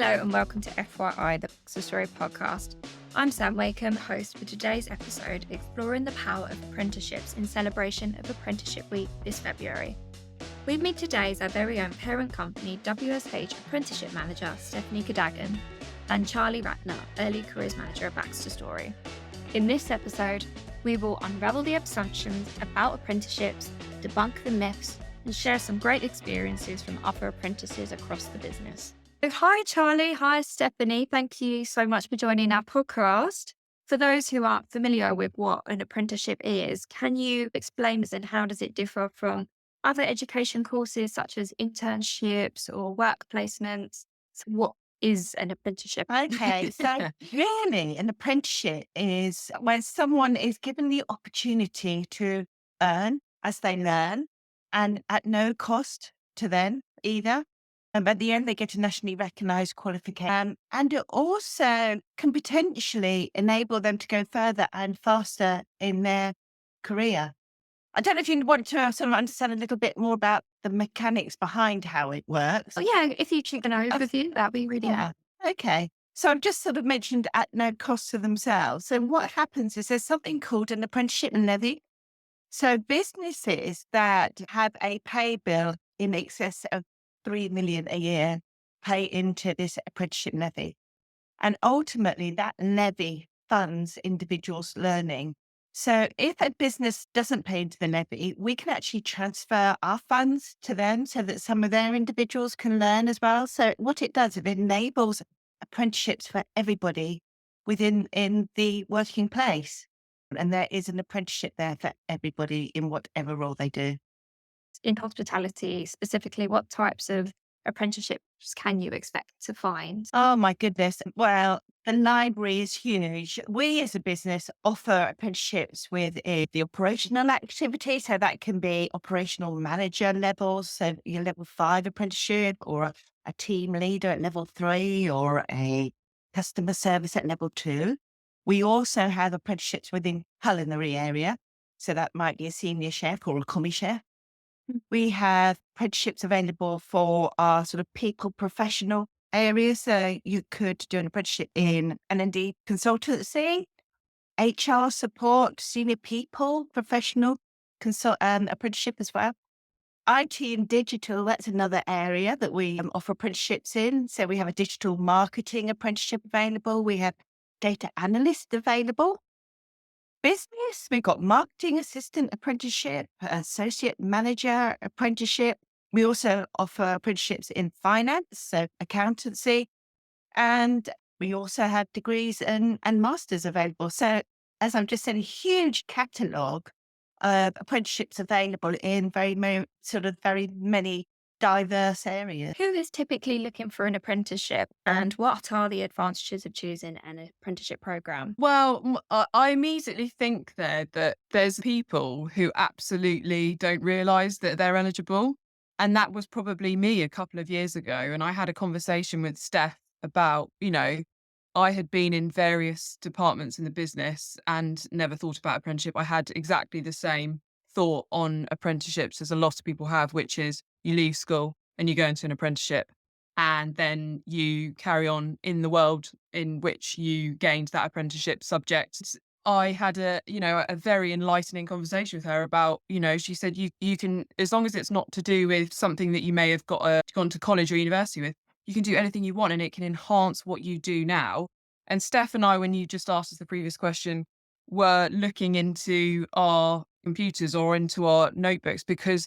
Hello and welcome to FYI, the BaxterStorey podcast. I'm Sam Wakeham, host for today's episode, exploring the power of apprenticeships in celebration of Apprenticeship Week this February. With me today is our very own parent company, WSH Apprenticeship Manager, Stephanie Cadogan, and Charlie Radnor, Early Careers Manager at BaxterStorey. In this episode, we will unravel the assumptions about apprenticeships, debunk the myths, and share some great experiences from other apprentices across the business. So hi, Charlie. Hi, Stephanie. Thank you so much for joining our podcast. For those who aren't familiar with what an apprenticeship is, can you explain this and how does it differ from other education courses such as internships or work placements? So what is an apprenticeship? Okay, so really, an apprenticeship is when someone is given the opportunity to earn as they learn and at no cost to them either. At the end, they get a nationally recognised qualification, and it also can potentially enable them to go further and faster in their career. I don't know if you want to sort of understand a little bit more about the mechanics behind how it works. Oh, yeah, if you keep an overview, that'd be really Yeah. Okay. So I've just sort of mentioned at no cost to themselves. So what happens is there's something called an apprenticeship levy. So businesses that have a pay bill in excess of 3 million a year pay into this apprenticeship levy. And ultimately that levy funds individuals learning. So if a business doesn't pay into the levy, we can actually transfer our funds to them so that some of their individuals can learn as well. So what it does, it enables apprenticeships for everybody in the working place. And there is an apprenticeship there for everybody in whatever role they do. in hospitality specifically, what types of apprenticeships can you expect to find? Oh my goodness. Well, the library is huge. We as a business offer apprenticeships with the operational activity. So that can be operational manager levels. So your level 5 apprenticeship or a team leader at level 3 or a customer service at level 2. We also have apprenticeships within culinary area. So that might be a senior chef or a commis chef. We have apprenticeships available for our sort of people professional areas. So you could do an apprenticeship in L&D consultancy, HR support, senior people, professional apprenticeship as well. IT and digital, that's another area that we offer apprenticeships in. So we have a digital marketing apprenticeship available. We have data analyst available. Business, we've got marketing assistant apprenticeship, associate manager apprenticeship. We also offer apprenticeships in finance, so accountancy, and we also have degrees and masters available. So as I'm just saying, a huge catalogue of apprenticeships available in very many diverse areas. Who is typically looking for an apprenticeship and what are the advantages of choosing an apprenticeship program? Well, I immediately think there that there's people who absolutely don't realise that they're eligible. And that was probably me a couple of years ago. And I had a conversation with Steph about, I had been in various departments in the business and never thought about apprenticeship. I had exactly the same thought on apprenticeships as a lot of people have, which is you leave school and you go into an apprenticeship and then you carry on in the world in which you gained that apprenticeship subject. I had a very enlightening conversation with her about, she said, you can, as long as it's not to do with something that you may have gone to college or university with, you can do anything you want and it can enhance what you do now. And Steph and I, when you just asked us the previous question, were looking into our computers or into our notebooks because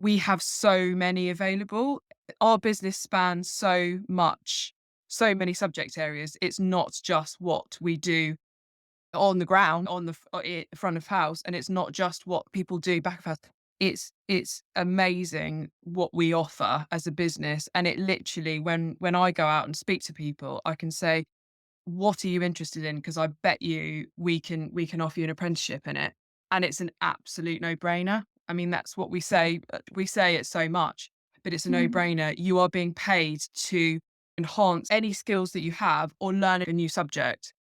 we have so many available. Our business spans so much, so many subject areas. It's not just what we do on the ground, on the front of house, and it's not just what people do back of house. It's amazing what we offer as a business. And it literally, when I go out and speak to people, I can say, what are you interested in? Because I bet you we can offer you an apprenticeship in it. And it's an absolute no-brainer. I mean, that's what we say. We say it so much, but it's a no-brainer. You are being paid to enhance any skills that you have or learn a new subject,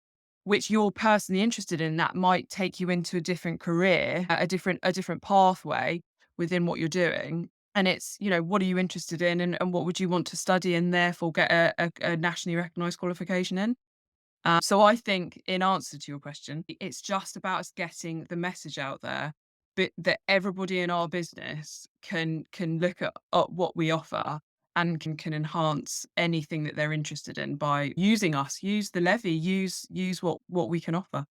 which you're personally interested in. That might take you into a different career, a different pathway within what you're doing. And it's, what are you interested in, and what would you want to study and therefore get a nationally recognised qualification in? So I think, in answer to your question, it's just about us getting the message out there, but that everybody in our business can look at what we offer and can enhance anything that they're interested in by using us, use the levy, use what we can offer.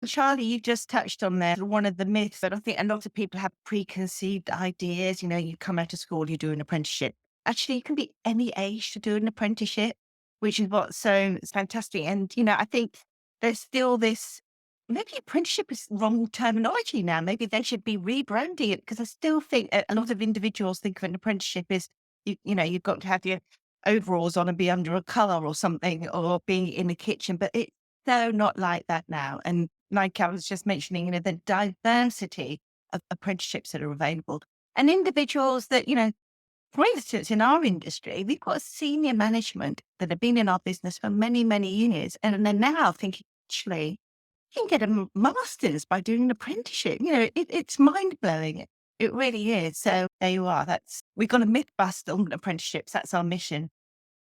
Charlie, you just touched on there one of the myths that I think a lot of people have preconceived ideas. You come out of school, you do an apprenticeship. Actually, you can be any age to do an apprenticeship, which is what's so fantastic. And, I think there's still this, maybe apprenticeship is wrong terminology now. Maybe they should be rebranding it, because I still think a lot of individuals think of an apprenticeship as, you've got to have your overalls on and be under a colour or something, or being in the kitchen. But it's so not like that now. And like I was just mentioning, the diversity of apprenticeships that are available, and individuals that, for instance, in our industry, we've got senior management that have been in our business for many, many years. And they're now thinking, actually, you can get a master's by doing an apprenticeship. It's mind blowing. It really is. So there you are. We've got to myth bust on apprenticeships. That's our mission.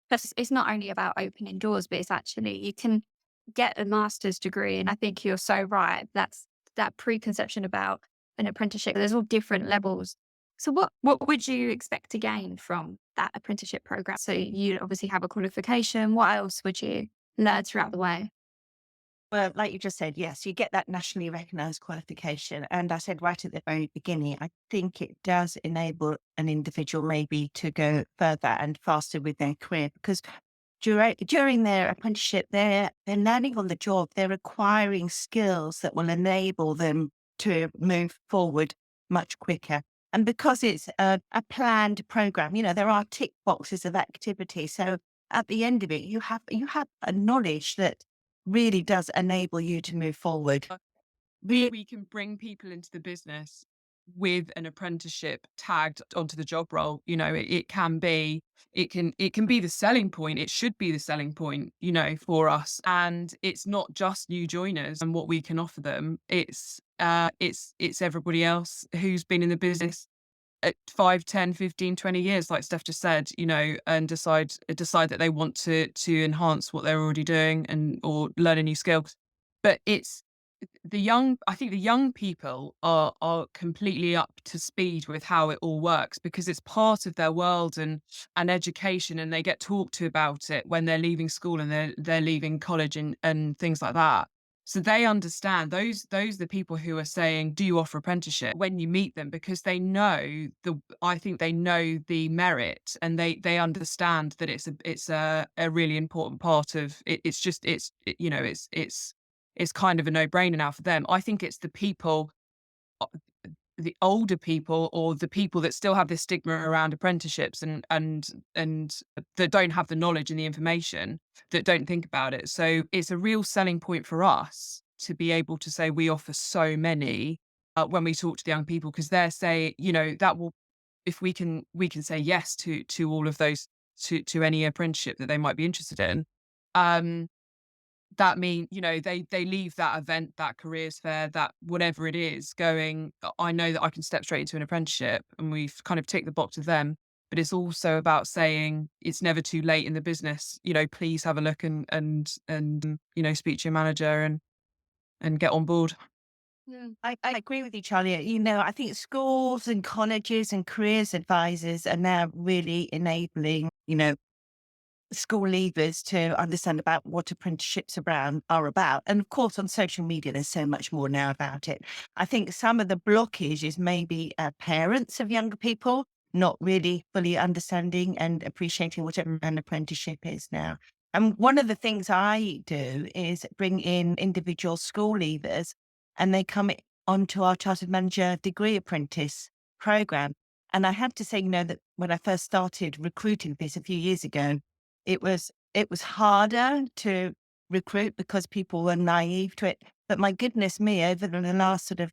Because it's not only about opening doors, but it's actually, you can get a master's degree. And I think you're so right. That's that preconception about an apprenticeship. There's all different levels. So what would you expect to gain from that apprenticeship program? So you obviously have a qualification. What else would you learn throughout the way? Well, like you just said, yes, you get that nationally recognised qualification. And I said right at the very beginning, I think it does enable an individual maybe to go further and faster with their career, because during their apprenticeship, they're learning on the job. They're acquiring skills that will enable them to move forward much quicker. And because it's a planned program, there are tick boxes of activity. So at the end of it, you have a knowledge that really does enable you to move forward. We can bring people into the business with an apprenticeship tagged onto the job role. It can be the selling point. It should be the selling point, for us. And it's not just new joiners and what we can offer them. It's everybody else who's been in the business at 5, 10, 15, 20 years, like Steph just said, and decide that they want to enhance what they're already doing or learn a new skill. But I think the young people are completely up to speed with how it all works, because it's part of their world and education, and they get talked to about it when they're leaving school and they're leaving college and things like that. So they understand. Those are the people who are saying, do you offer apprenticeship, when you meet them, because they know I think they know the merit, and they understand that it's a really important part of it. It's kind of a no-brainer now for them. I think it's the people, uh, the older people, or the people that still have this stigma around apprenticeships and that don't have the knowledge and the information, that don't think about it. So it's a real selling point for us to be able to say we offer so many, when we talk to the young people, because they're saying, that will, if we can say yes to all of those, to any apprenticeship that they might be interested in. That mean, they leave that event, that careers fair, that whatever it is, going, I know that I can step straight into an apprenticeship, and we've kind of ticked the box with them. But it's also about saying it's never too late in the business. Please have a look and speak to your manager and get on board. I agree with you, Charlie. I think schools and colleges and careers advisors are now really enabling, school leavers to understand about what apprenticeships are about. And of course, on social media, there's so much more now about it. I think some of the blockage is maybe parents of younger people not really fully understanding and appreciating what an apprenticeship is now. And one of the things I do is bring in individual school leavers, and they come onto our Chartered Manager degree apprentice program. And I have to say, that when I first started recruiting this a few years ago, it was harder to recruit because people were naive to it. But my goodness me, over the last sort of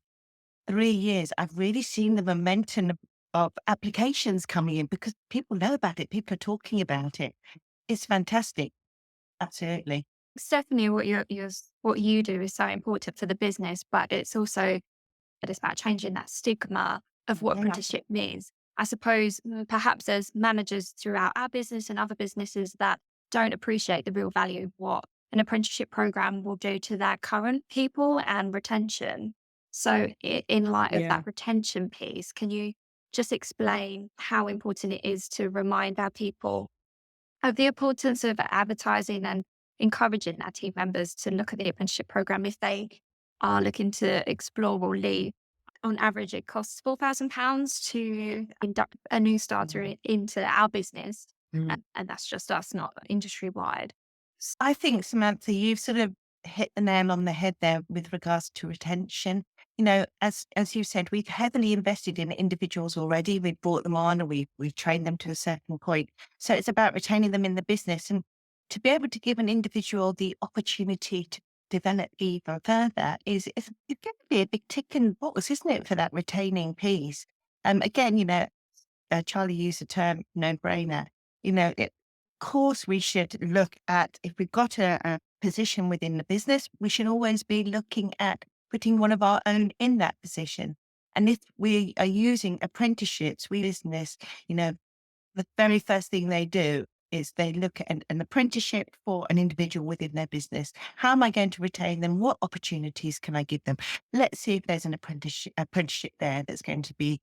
3 years, I've really seen the momentum of applications coming in, because people know about it. People are talking about it. It's fantastic. Absolutely. Stephanie, what you do is so important for the business, but it's also, it's about changing that stigma of what Yeah. apprenticeship means. I suppose perhaps there's managers throughout our business and other businesses that don't appreciate the real value of what an apprenticeship program will do to their current people and retention. So, in light of Yeah. that retention piece, can you just explain how important it is to remind our people of the importance of advertising and encouraging our team members to look at the apprenticeship program if they are looking to explore or leave? On average, it costs £4,000 to induct a new starter into our business. Mm. And that's just us, not industry wide. I think, Samantha, you've sort of hit the nail on the head there with regards to retention. As you said, we've heavily invested in individuals already. We've brought them on and we've trained them to a certain point. So it's about retaining them in the business, and to be able to give an individual the opportunity to develop even further is it's going to be a big tick in the box, isn't it, for that retaining piece? Again, Charlie used the term no-brainer. Of course, we should look at, if we've got a position within the business, we should always be looking at putting one of our own in that position. And if we are using apprenticeships, the very first thing they do is they look at an apprenticeship for an individual within their business. How am I going to retain them? What opportunities can I give them? Let's see if there's an apprenticeship there that's going to be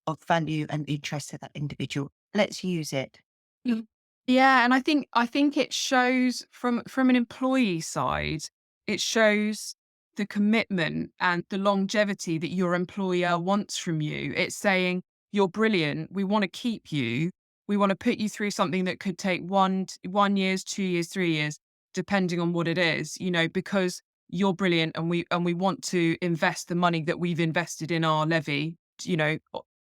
of value and interest to that individual. Let's use it. Yeah, and I think it shows from an employee side, it shows the commitment and the longevity that your employer wants from you. It's saying, you're brilliant. We want to keep you. We want to put you through something that could take 1 years, 2 years, 3 years, depending on what it is, because you're brilliant, and we want to invest the money that we've invested in our levy,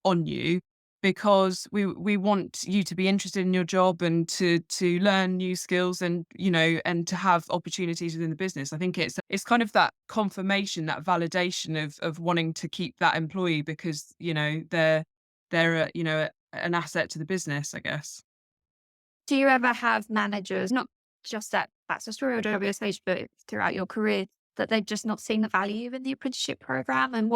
on you, because we want you to be interested in your job and to learn new skills, and and to have opportunities within the business. I think it's kind of that confirmation, that validation of wanting to keep that employee, because they're an asset to the business, I guess. Do you ever have managers, not just at BaxterStorey or WSH, but throughout your career, that they've just not seen the value in the apprenticeship program? And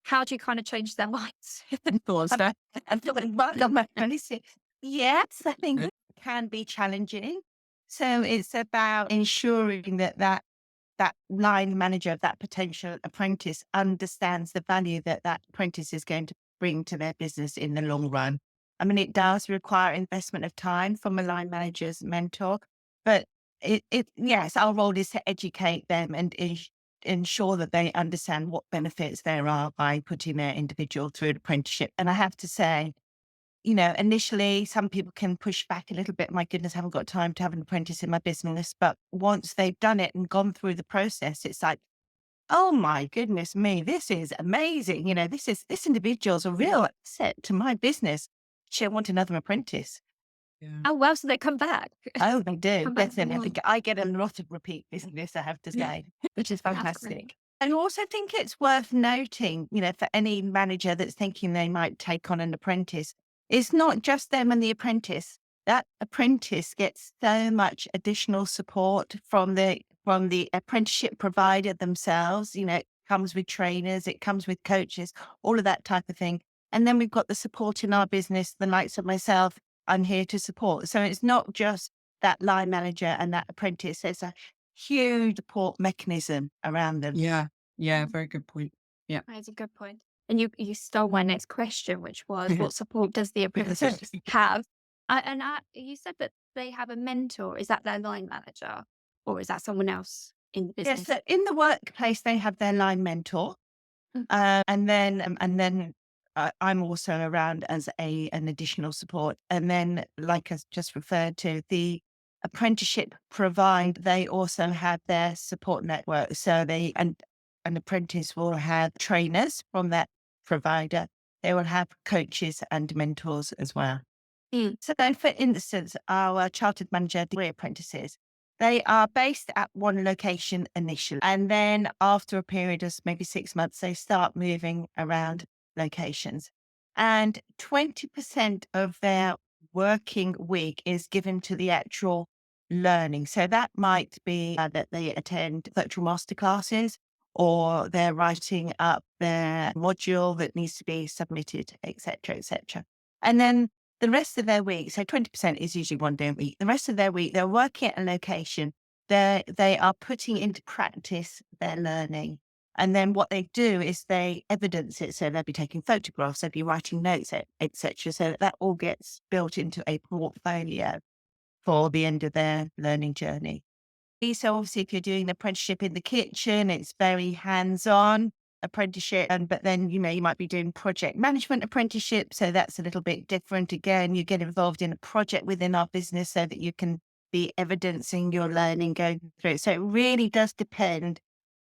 how do you kind of change their minds? Go on, Steph. I'm talking about my apprenticeship. Yes, I think it can be challenging. So it's about ensuring that line manager, that potential apprentice, understands the value that apprentice is going to bring to their business in the long run. I mean, it does require investment of time from a line manager's mentor, but yes, our role is to educate them and ensure that they understand what benefits there are by putting their individual through an apprenticeship. And I have to say, initially some people can push back a little bit. My goodness, I haven't got time to have an apprentice in my business. But once they've done it and gone through the process, it's like, oh my goodness me, this is amazing. This individual's a real asset to my business. She'll want another apprentice. Yeah. Oh, well, so they come back, Oh, they do. come back for Definitely. I more, think I get a lot of repeat business, I have to Yeah. say. which is That's fantastic. great. And also think it's worth noting, for any manager that's thinking they might take on an apprentice, it's not just them and the apprentice. That apprentice gets so much additional support from the apprenticeship provider themselves. It comes with trainers, it comes with coaches, all of that type of thing. And then we've got the support in our business, the likes of myself, I'm here to support. So it's not just that line manager and that apprentice. There's a huge support mechanism around them. Yeah. Yeah. Very good point. Yeah. That's a good point. And you stole my next question, which was, what support does the apprentice have? You said that they have a mentor. Is that their line manager, or is that someone else in the Yes, business? so in the workplace, they have their line mentor. Mm. And then I'm also around as an additional support. And then, like I just referred to, the apprenticeship they also have their support network. So an apprentice will have trainers from that provider. They will have coaches and mentors as well. Mm. So then, for instance, our chartered manager degree apprentices, they are based at one location initially. And then after a period of maybe 6 months, they start moving around locations. And 20% of their working week is given to the actual learning. So that might be that they attend virtual masterclasses, or they're writing up their module that needs to be submitted, etc., etc. And then the rest of their week, so 20% is usually 1 day a week. The rest of their week, they're working at a location. They are putting into practice their learning. And then what they do is they evidence it. So they'll be taking photographs, they'll be writing notes, etc. So that all gets built into a portfolio for the end of their learning journey. So obviously, if you're doing an apprenticeship in the kitchen, it's very hands-on apprenticeship. But then, you might be doing project management apprenticeship. So that's a little bit different. Again, you get involved in a project within our business so that you can be evidencing your learning going through. So it really does depend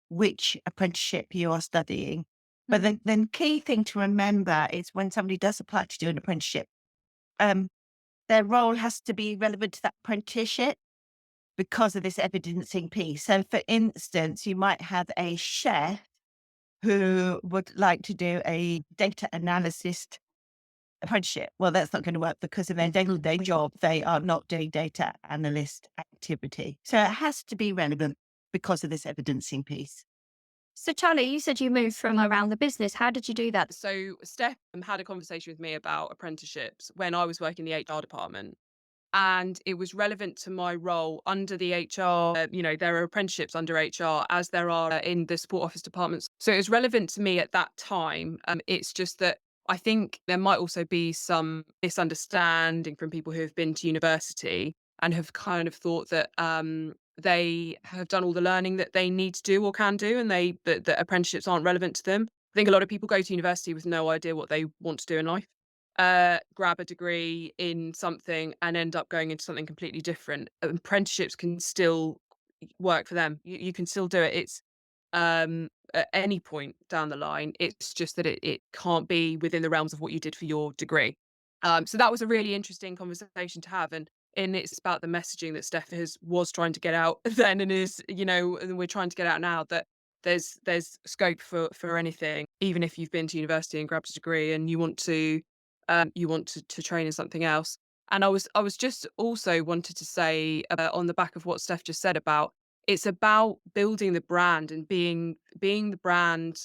which apprenticeship you are studying. But the key thing to remember is when somebody does apply to do an apprenticeship, their role has to be relevant to that apprenticeship because of this evidencing piece. So, for instance, you might have a chef who would like to do a data analyst apprenticeship. Well, that's not going to work because in their day-to-day job, they are not doing data analyst activity. So it has to be relevant because of this evidencing piece. So, Charlie, you said you moved from around the business. How did you do that? So Steph had a conversation with me about apprenticeships when I was working in the HR department. And it was relevant to my role under the HR. There are apprenticeships under HR as there are in the support office departments. So it was relevant to me at that time. It's just that I think there might also be some misunderstanding from people who have been to university and have kind of thought that they have done all the learning that they need to do or can do, and that apprenticeships aren't relevant to them. I think a lot of people go to university with no idea what they want to do in life. Grab a degree in something and end up going into something completely different. Apprenticeships can still work for them. You can still do it. It's at any point down the line. It's just that it can't be within the realms of what you did for your degree. So that was a really interesting conversation to have. And it's about the messaging that Steph was trying to get out then and is, and we're trying to get out now, that there's scope for anything, even if you've been to university and grabbed a degree and you want to to train in something else. And I was just also wanted to say on the back of what Steph just said about, it's about building the brand and being the brand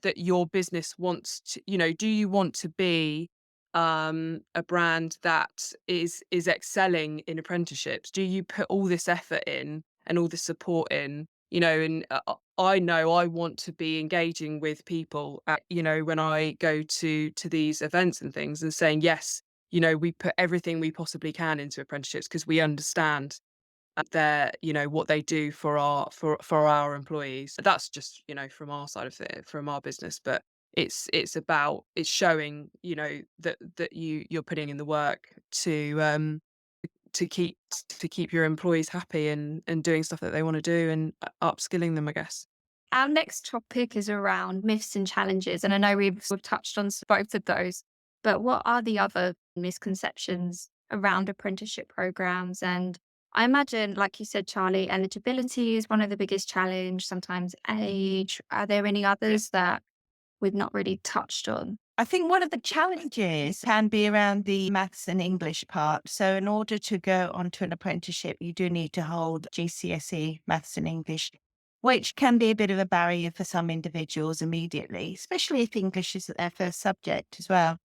that your business wants to. Do you want to be a brand that is excelling in apprenticeships? Do you put all this effort in and all this support in? And I know I want to be engaging with people when I go to these events and things and saying, yes, we put everything we possibly can into apprenticeships because we understand their, what they do for our employees. That's just, from our side of it, from our business. But it's showing, that you're putting in the work to keep your employees happy and doing stuff that they want to do and upskilling them, I guess. Our next topic is around myths and challenges. And I know we've touched on both of those, but what are the other misconceptions around apprenticeship programs? And I imagine, like you said, Charlie, eligibility is one of the biggest challenge, sometimes age. Are there any others that we've not really touched on? I think one of the challenges can be around the maths and English part. So in order to go onto an apprenticeship, you do need to hold GCSE maths and English, which can be a bit of a barrier for some individuals immediately, especially if English is their first subject as well.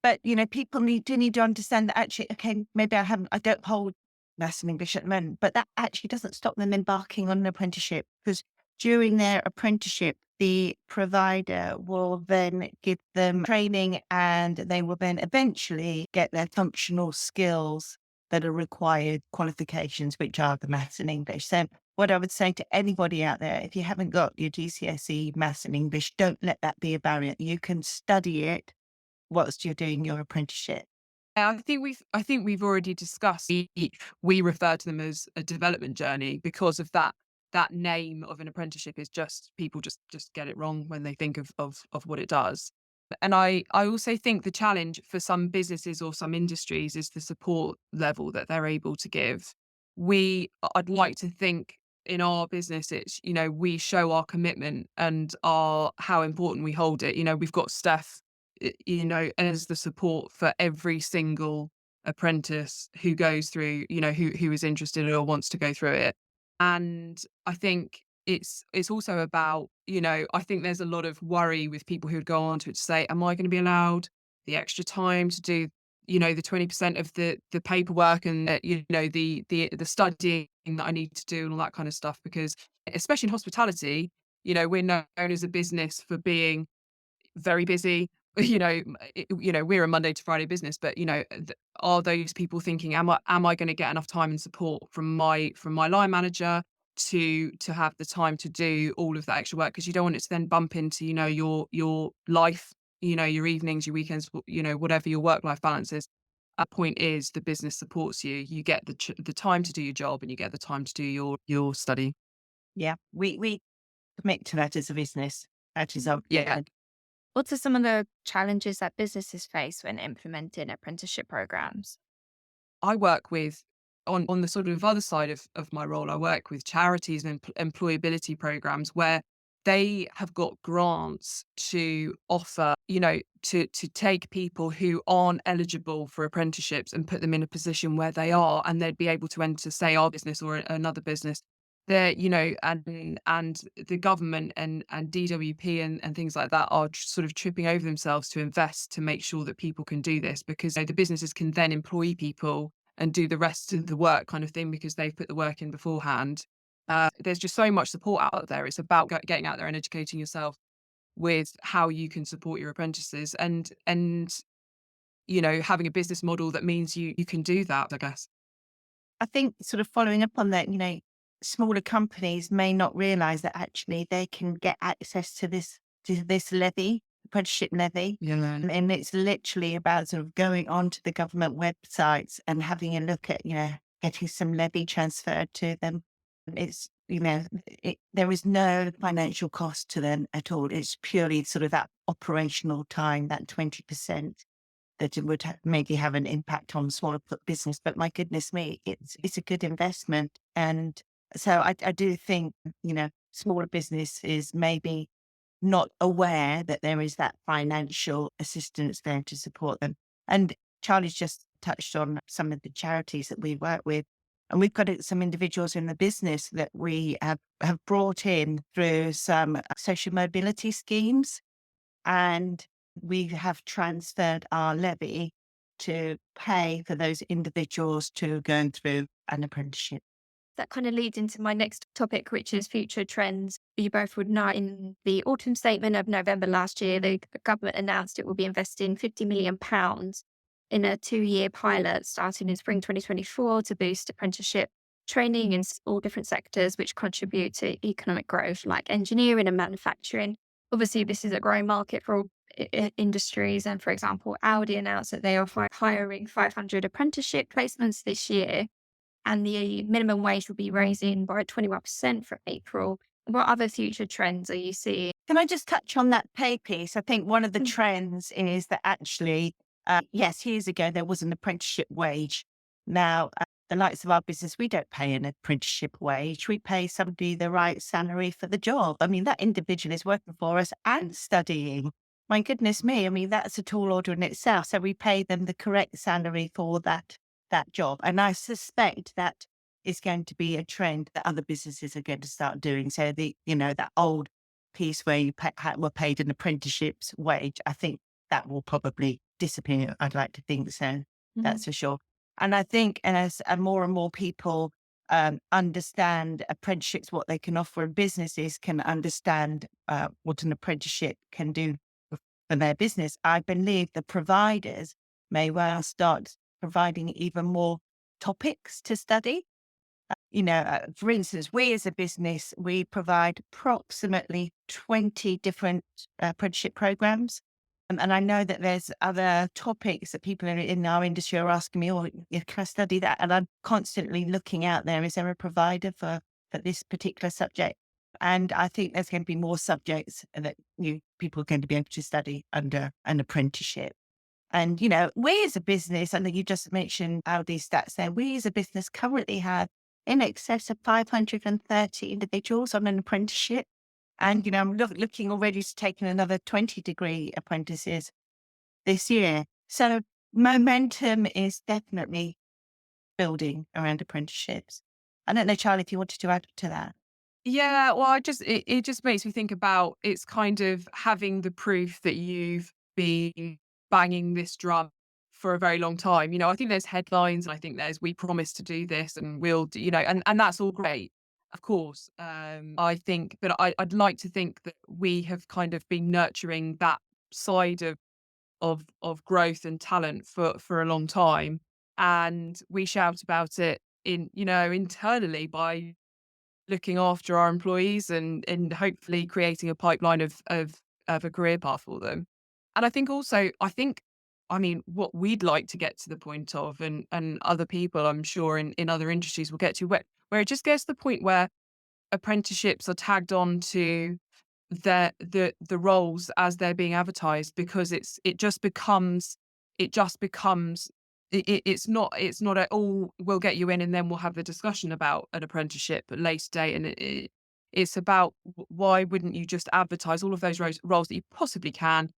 But people need to understand that actually, okay, maybe I don't hold maths and English at the moment, but that actually doesn't stop them embarking on an apprenticeship, because during their apprenticeship, the provider will then give them training and they will then eventually get their functional skills that are required qualifications, which are the maths and English. So what I would say to anybody out there, if you haven't got your GCSE maths and English, don't let that be a barrier. You can study it whilst you're doing your apprenticeship. I think we've already discussed. We refer to them as a development journey because of that name of an apprenticeship is just people just get it wrong when they think of what it does. And I also think the challenge for some businesses or some industries is the support level that they're able to give. I'd like to think in our business, it's, we show our commitment and how important we hold it. We've got Steph, as the support for every single apprentice who goes through, who is interested or wants to go through it. And I think it's also about, I think there's a lot of worry with people who would go on to it to say, am I going to be allowed the extra time to do, the 20% of the paperwork and, the studying that I need to do and all that kind of stuff. Because especially in hospitality, we're known as a business for being very busy. We're a Monday to Friday business, but are those people thinking, am I going to get enough time and support from my line manager to have the time to do all of that extra work? Because you don't want it to then bump into your life, your evenings, your weekends, whatever your work life balance is. Our point is the business supports you. You get the time to do your job, and you get the time to do your study. Yeah, we commit to that as a business. That is our Yeah. commitment. What are some of the challenges that businesses face when implementing apprenticeship programs? I work with on the sort of other side of my role, I work with charities and employability programs where they have got grants to offer, to take people who aren't eligible for apprenticeships and put them in a position where they are, and they'd be able to enter, say, our business or another business. They're, and the government and DWP and things like that are sort of tripping over themselves to invest to make sure that people can do this, because the businesses can then employ people and do the rest of the work kind of thing because they've put the work in beforehand. There's just so much support out there. It's about getting out there and educating yourself with how you can support your apprentices and having a business model that means you can do that, I guess. I think sort of following up on that, smaller companies may not realize that actually they can get access to this levy, apprenticeship levy. Yeah. And it's literally about sort of going onto the government websites and having a look at, getting some levy transferred to them. It's, there is no financial cost to them at all. It's purely sort of that operational time, that 20% that it would maybe have an impact on smaller business. But my goodness me, it's a good investment. And so I do think, smaller businesses maybe not aware that there is that financial assistance there to support them. And Charlie's just touched on some of the charities that we work with. And we've got some individuals in the business that we have brought in through some social mobility schemes. And we have transferred our levy to pay for those individuals to go through an apprenticeship. That kind of leads into my next topic, which is future trends. You both would know in the autumn statement of November last year, the government announced it will be investing £50 million in a 2-year pilot starting in spring 2024 to boost apprenticeship training in all different sectors which contribute to economic growth, like engineering and manufacturing. Obviously, this is a growing market for all industries. And for example, Audi announced that they are hiring 500 apprenticeship placements this year, and the minimum wage will be raising by 21% from April. What other future trends are you seeing? Can I just touch on that pay piece? I think one of the trends is that actually, yes, years ago, there was an apprenticeship wage. Now, the likes of our business, we don't pay an apprenticeship wage. We pay somebody the right salary for the job. I mean, that individual is working for us and studying. My goodness me. I mean, that's a tall order in itself. So we pay them the correct salary for that job. And I suspect that is going to be a trend that other businesses are going to start doing. So that old piece where you were paid an apprenticeship's wage, I think that will probably disappear. I'd like to think so. That's for sure. And I think as more and more people understand apprenticeships, what they can offer, and businesses can understand what an apprenticeship can do for their business, I believe the providers may well start providing even more topics to study. For instance, we as a business, we provide approximately 20 different apprenticeship programs. And I know that there's other topics that people in our industry are asking me, oh, can I study that? And I'm constantly looking out there. Is there a provider for this particular subject? And I think there's going to be more subjects that people are going to be able to study under an apprenticeship. And, we as a business, I know you just mentioned Aldi's stats there, we as a business currently have in excess of 530 individuals on an apprenticeship. And, I'm looking already to taking another 20-degree apprentices this year. So momentum is definitely building around apprenticeships. I don't know, Charlie, if you wanted to add to that. Yeah, well, it just makes me think about, it's kind of having the proof that you've been banging this drum for a very long time. I think there's headlines, and I think there's we promise to do this and we'll do, and that's all great, of course. I think, but I'd like to think that we have kind of been nurturing that side of growth and talent for a long time, and we shout about it internally by looking after our employees and hopefully creating a pipeline of a career path for them. And I think also, I mean, what we'd like to get to the point of, and other people, I'm sure, in other industries will get to, where it just gets to the point where apprenticeships are tagged on to the roles as they're being advertised, because it's not at all, we'll get you in and then we'll have the discussion about an apprenticeship at a later date. And it's about, why wouldn't you just advertise all of those roles that you possibly can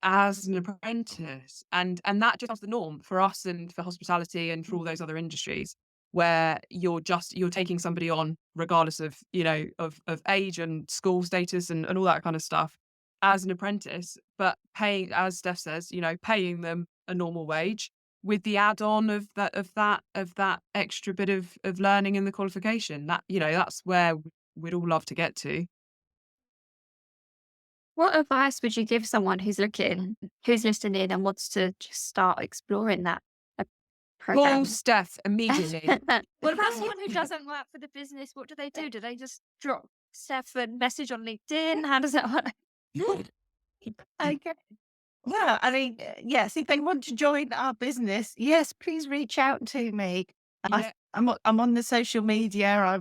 as an apprentice? And that just becomes the norm for us and for hospitality and for all those other industries, where you're taking somebody on regardless of, of age and school status and all that kind of stuff as an apprentice, but paying, as Steph says, paying them a normal wage with the add-on of that extra bit of learning and the qualification. That, that's where we'd all love to get to. What advice would you give someone who's listening in and wants to just start exploring that Call program? Steph immediately. What about someone who doesn't work for the business? What do they do? Do they just drop Steph a message on LinkedIn? How does that work? Okay. Well, I mean, yes, if they want to join our business, yes, please reach out to me. Yeah. I'm on the social media.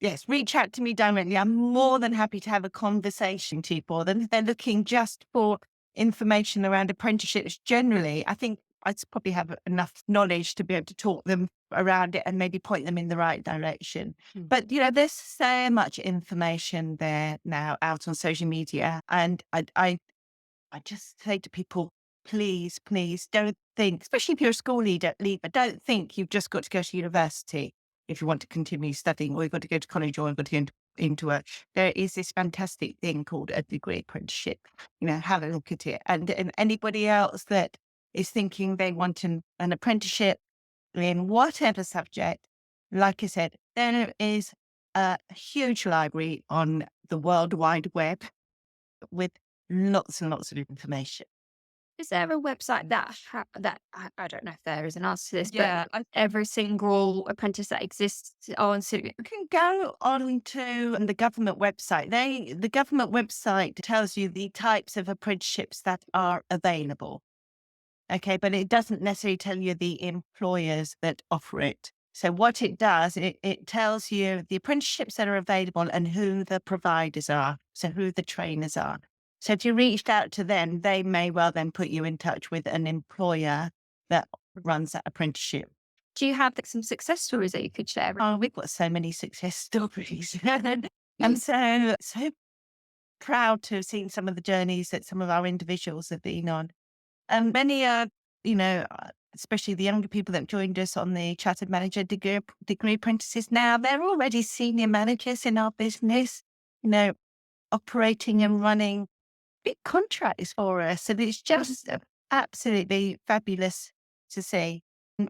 Yes, reach out to me directly. I'm more than happy to have a conversation to people. Then if they're looking just for information around apprenticeships generally, I think I'd probably have enough knowledge to be able to talk them around it and maybe point them in the right direction. But, there's so much information there now out on social media. And I just say to people, please don't think, especially if you're a school leaver, don't think you've just got to go to university if you want to continue studying, or you've got to go to college, or you've got to go into work. There is this fantastic thing called a degree apprenticeship. Have a look at it. And anybody else that is thinking they want an apprenticeship in whatever subject, like I said, there is a huge library on the World Wide Web with lots and lots of information. Is there a website that I don't know if there is an answer to this, Yeah, but every single apprentice that exists on, so You can go on to the government website. The government website tells you the types of apprenticeships that are available. Okay, but it doesn't necessarily tell you the employers that offer it. So what it does, it tells you the apprenticeships that are available and who the providers are, so who the trainers are. So if you reached out to them, they may well then put you in touch with an employer that runs that apprenticeship. do you have some success stories that you could share? Oh, we've got so many success stories. I'm so proud to have seen some of the journeys that some of our individuals have been on. And many are, especially the younger people that joined us on the Chartered Manager degree apprentices now, they're already senior managers in our business, operating and running big contracts for us. And it's just absolutely fabulous to see.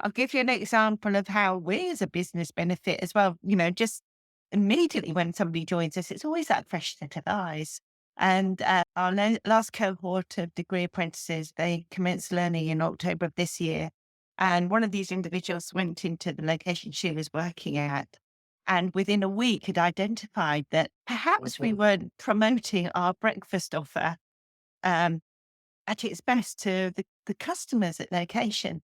I'll give you an example of how we as a business benefit as well. Just immediately when somebody joins us, it's always that fresh set of eyes. And our last cohort of degree apprentices, they commenced learning in October of this year. And one of these individuals went into the location she was working at, and within a week had identified that perhaps we weren't promoting our breakfast offer at its best to the customers at location.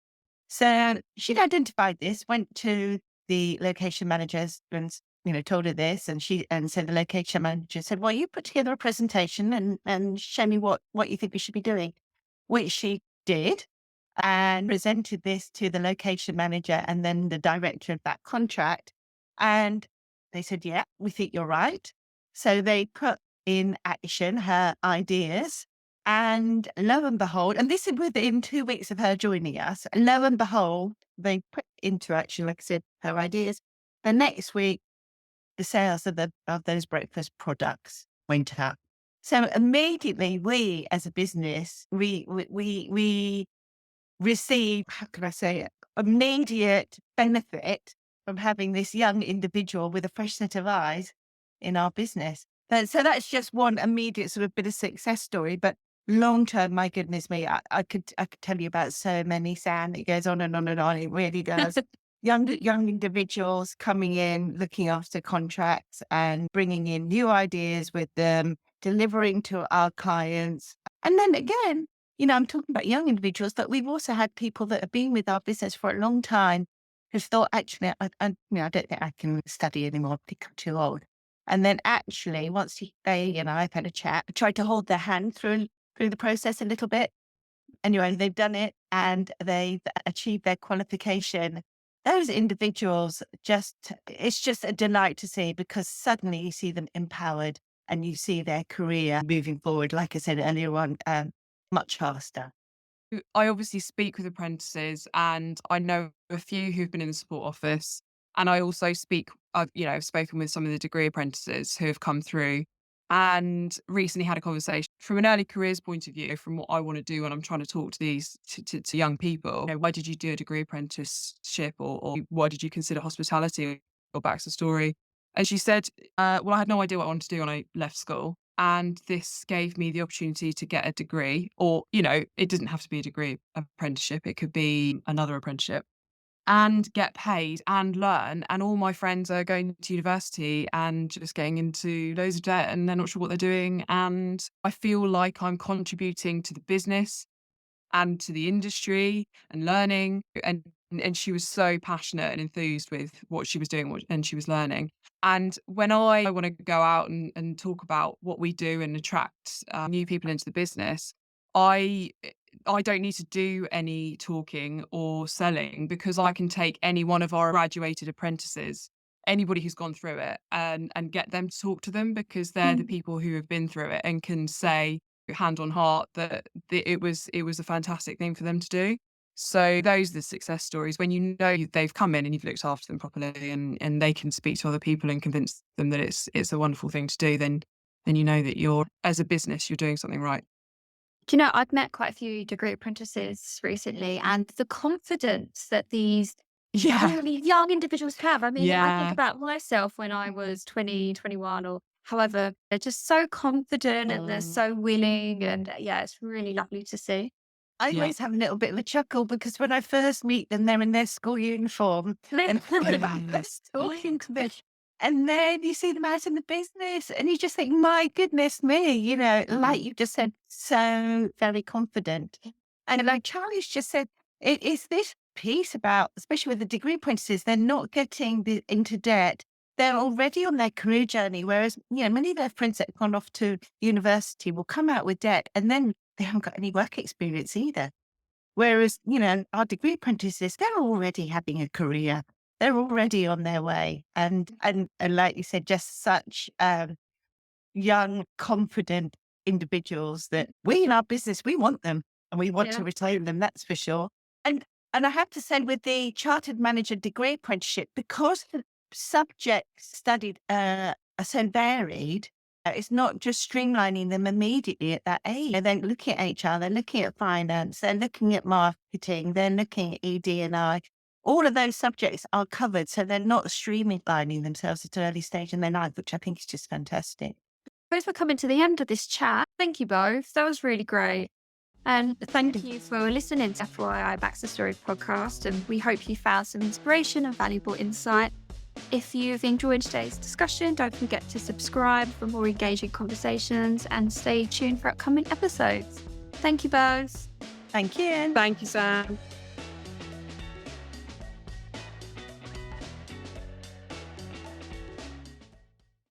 So she'd identified this, went to the location managers and told her this, and so the location manager said, well, you put together a presentation and show me what you think we should be doing, which she did, and presented this to the location manager and then the director of that contract. And they said, yeah, we think you're right. So they put in action her ideas. And lo and behold, and this is within 2 weeks of her joining us, lo and behold, they put into action, like I said, her ideas. The next week, the sales of those breakfast products went up. So immediately we as a business, we receive, how can I say it, immediate benefit from having this young individual with a fresh set of eyes in our business. So that's just one immediate sort of bit of success story. But long term, my goodness me, I could tell you about so many, Sam. It goes on and on and on. It really does. Young individuals coming in, looking after contracts and bringing in new ideas with them, delivering to our clients. And then again, I'm talking about young individuals, but we've also had people that have been with our business for a long time who've thought, actually, I don't think I can study anymore. I think I'm too old. And then actually, once I've had a chat, I tried to hold their hand through the process a little bit. Anyway, they've done it and they've achieved their qualification. Those individuals, it's just a delight to see, because suddenly you see them empowered and you see their career moving forward, like I said earlier on, much faster. I obviously speak with apprentices, and I know a few who've been in the support office. And I also I've spoken with some of the degree apprentices who have come through, and recently had a conversation from an early careers point of view, from what I want to do when I'm trying to talk to these to young people. Why did you do a degree apprenticeship, or why did you consider hospitality or BaxterStorey? And she said, well, I had no idea what I wanted to do when I left school. And this gave me the opportunity to get a degree, or, it doesn't have to be a degree apprenticeship. It could be another apprenticeship, and get paid and learn. And all my friends are going to university and just getting into loads of debt, and they're not sure what they're doing. And I feel like I'm contributing to the business and to the industry and learning. And she was so passionate and enthused with what she was doing and she was learning. And when I want to go out and talk about what we do and attract new people into the business, I don't need to do any talking or selling, because I can take any one of our graduated apprentices, anybody who's gone through it, and get them to talk to them, because they're the people who have been through it and can say hand on heart that it was a fantastic thing for them to do. So those are the success stories, when they've come in and you've looked after them properly, and they can speak to other people and convince them that it's a wonderful thing to do. Then you know that as a business, you're doing something right. Do you know, I've met quite a few degree apprentices recently, and the confidence that these really young individuals have. I mean, I think about myself when I was 20, 21, or however, they're just so confident and they're so willing. And it's really lovely to see. I always have a little bit of a chuckle, because when I first meet them, they're in their school uniform and talking to me. And then you see them out in the business and you just think, my goodness me, like you just said, so very confident. And like Charlie's just said, it is this piece about, especially with the degree apprentices, they're not getting into debt. They're already on their career journey, whereas, many of their friends that have gone off to university will come out with debt and then they haven't got any work experience either. Whereas, our degree apprentices, they're already having a career. They're already on their way. And like you said, just such young, confident individuals that we in our business, we want them and we want to retain them, that's for sure. And I have to say, with the Chartered Manager degree apprenticeship, because the subjects studied are so varied, it's not just streamlining them immediately at that age. They're then looking at HR, they're looking at finance, they're looking at marketing, they're looking at ED&I. All of those subjects are covered, so they're not streamlining themselves at an early stage in their life, which I think is just fantastic. Both for coming to the end of this chat. Thank you both. That was really great. And thank you for listening to FYI BaxterStorey podcast. And we hope you found some inspiration and valuable insight. If you've enjoyed today's discussion, don't forget to subscribe for more engaging conversations and stay tuned for upcoming episodes. Thank you both. Thank you. Thank you, Sam.